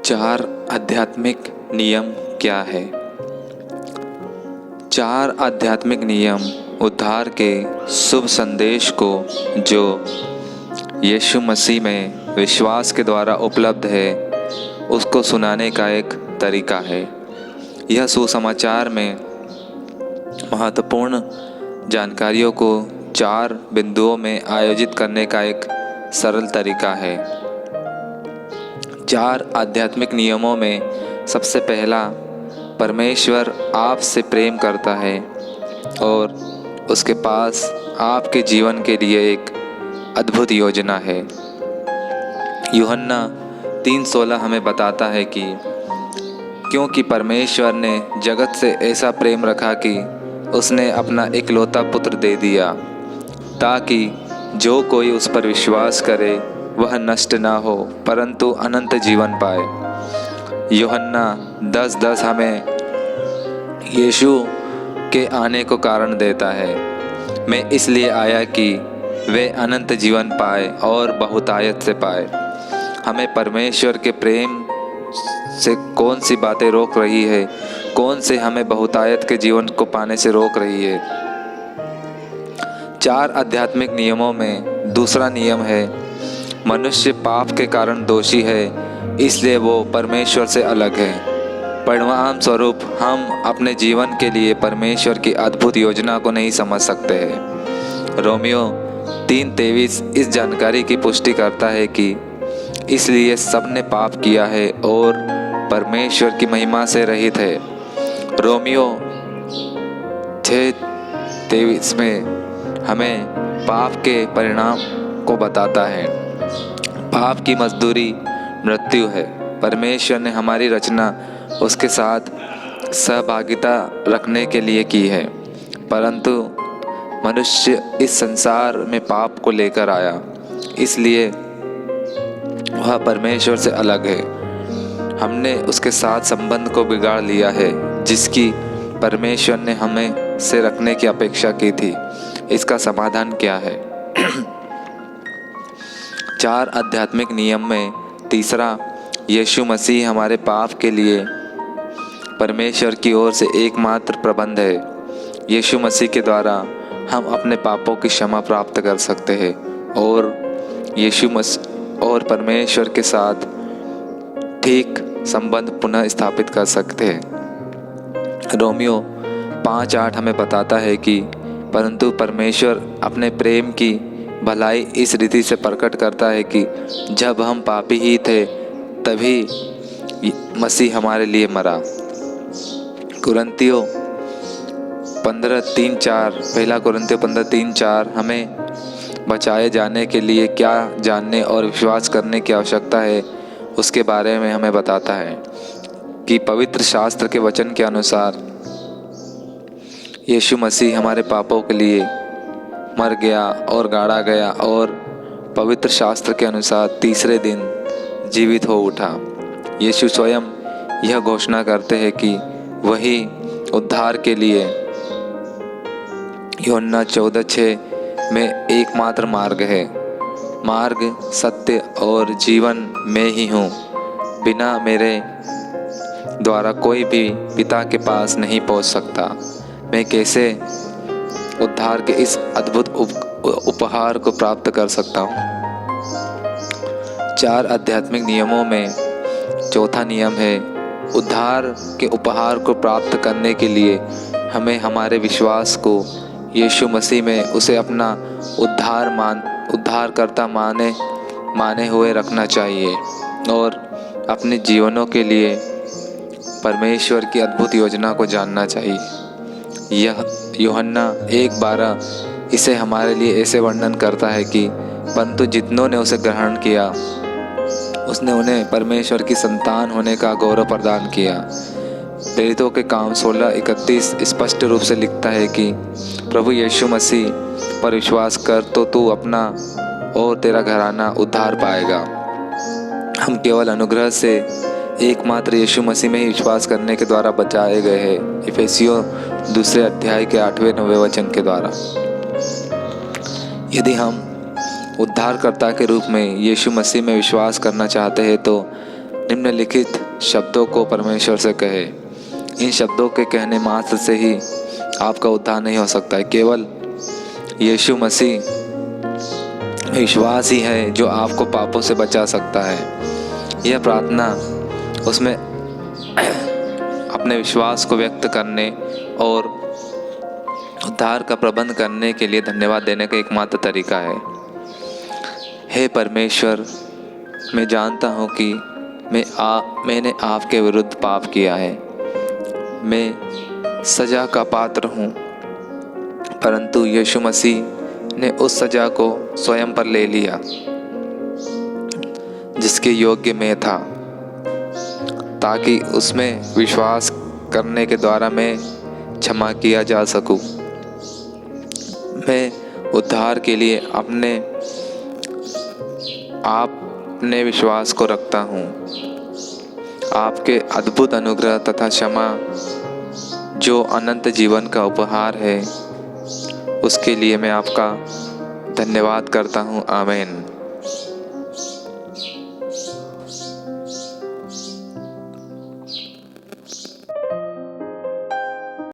चार आध्यात्मिक नियम क्या है? चार आध्यात्मिक नियम उद्धार के शुभ संदेश को जो यीशु मसीह में विश्वास के द्वारा उपलब्ध है उसको सुनाने का एक तरीका है। यह सुसमाचार में महत्वपूर्ण जानकारियों को चार बिंदुओं में आयोजित करने का एक सरल तरीका है। चार आध्यात्मिक नियमों में सबसे पहला, परमेश्वर आपसे प्रेम करता है और उसके पास आपके जीवन के लिए एक अद्भुत योजना है। यूहन्ना 3:16 हमें बताता है कि क्योंकि परमेश्वर ने जगत से ऐसा प्रेम रखा कि उसने अपना इकलौता पुत्र दे दिया, ताकि जो कोई उस पर विश्वास करे वह नष्ट ना हो परंतु अनंत जीवन पाए। यूहन्ना 10:10 हमें यीशु के आने को कारण देता है। मैं इसलिए आया कि वे अनंत जीवन पाए और बहुतायत से पाए। हमें परमेश्वर के प्रेम से कौन सी बातें रोक रही है, कौन से हमें बहुतायत के जीवन को पाने से रोक रही है? चार आध्यात्मिक नियमों में दूसरा नियम है, मनुष्य पाप के कारण दोषी है इसलिए वो परमेश्वर से अलग है। परिणाम स्वरूप हम अपने जीवन के लिए परमेश्वर की अद्भुत योजना को नहीं समझ सकते हैं। रोमियो 3:23 इस जानकारी की पुष्टि करता है कि इसलिए सबने पाप किया है और परमेश्वर की महिमा से रहित है। रोमियो 6:23 में हमें पाप के परिणाम को बताता है। पाप की मजदूरी मृत्यु है। परमेश्वर ने हमारी रचना उसके साथ सहभागिता रखने के लिए की है, परंतु मनुष्य इस संसार में पाप को लेकर आया, इसलिए वह परमेश्वर से अलग है। हमने उसके साथ संबंध को बिगाड़ लिया है जिसकी परमेश्वर ने हमें से रखने की अपेक्षा की थी। इसका समाधान क्या है? चार आध्यात्मिक नियम में तीसरा, यीशु मसीह हमारे पाप के लिए परमेश्वर की ओर से एकमात्र प्रबंध है। यीशु मसीह के द्वारा हम अपने पापों की क्षमा प्राप्त कर सकते हैं और यीशु मसीह और परमेश्वर के साथ ठीक संबंध पुनः स्थापित कर सकते हैं। रोमियो 5:8 हमें बताता है कि परंतु परमेश्वर अपने प्रेम की भलाई इस रीति से प्रकट करता है कि जब हम पापी ही थे तभी मसीह हमारे लिए मरा। कुरिन्थियों 15:3-4 पहला कुरिन्थियों 15:3-4 हमें बचाए जाने के लिए क्या जानने और विश्वास करने की आवश्यकता है उसके बारे में हमें बताता है कि पवित्र शास्त्र के वचन के अनुसार यीशु मसीह हमारे पापों के लिए मर गया और गाड़ा गया और पवित्र शास्त्र के अनुसार तीसरे दिन जीवित हो उठा। यीशु स्वयं यह घोषणा करते हैं कि वही उद्धार के लिए यूहन्ना 14:6 में एकमात्र मार्ग है। मार्ग, सत्य और जीवन मैं ही हूँ। बिना मेरे द्वारा कोई भी पिता के पास नहीं पहुँच सकता। मैं कैसे उद्धार के इस अद्भुत उपहार को प्राप्त कर सकता हूँ? चार आध्यात्मिक नियमों में चौथा नियम है, उद्धार के उपहार को प्राप्त करने के लिए हमें हमारे विश्वास को यीशु मसीह में उसे अपना उद्धारकर्ता माने हुए रखना चाहिए और अपने जीवनों के लिए परमेश्वर की अद्भुत योजना को जानना चाहिए। यह यूहन्ना 1:12 इसे हमारे लिए ऐसे वर्णन करता है कि परंतु जितनों ने उसे ग्रहण किया उसने उन्हें परमेश्वर की संतान होने का गौरव प्रदान किया। प्रेरितों के काम 16:31 स्पष्ट रूप से लिखता है कि प्रभु यीशु मसीह पर विश्वास कर तो तू अपना और तेरा घराना उद्धार पाएगा। हम केवल अनुग्रह से एकमात्र यीशु मसीह में ही विश्वास करने के द्वारा बचाए गए हैं। इफिसियों 2 के 8वें-9वें वचन के द्वारा। यदि हम उद्धारकर्ता के रूप में यीशु मसीह में विश्वास करना चाहते हैं तो निम्नलिखित शब्दों को परमेश्वर से कहे। इन शब्दों के कहने मात्र से ही आपका उद्धार नहीं हो सकता है। केवल यीशु मसीह विश्वास ही है जो आपको पापों से बचा सकता है। यह प्रार्थना उसमें अपने विश्वास को व्यक्त करने और उद्धार का प्रबंध करने के लिए धन्यवाद देने का एकमात्र तरीका है। हे परमेश्वर, मैं जानता हूँ कि मैंने आपके विरुद्ध पाप किया है। मैं सज़ा का पात्र हूँ, परंतु यीशु मसीह ने उस सज़ा को स्वयं पर ले लिया जिसके योग्य मैं था, ताकि उसमें विश्वास करने के द्वारा मैं क्षमा किया जा सकूं। मैं उद्धार के लिए अपने विश्वास को रखता हूँ। आपके अद्भुत अनुग्रह तथा क्षमा जो अनंत जीवन का उपहार है, उसके लिए मैं आपका धन्यवाद करता हूँ। आमीन।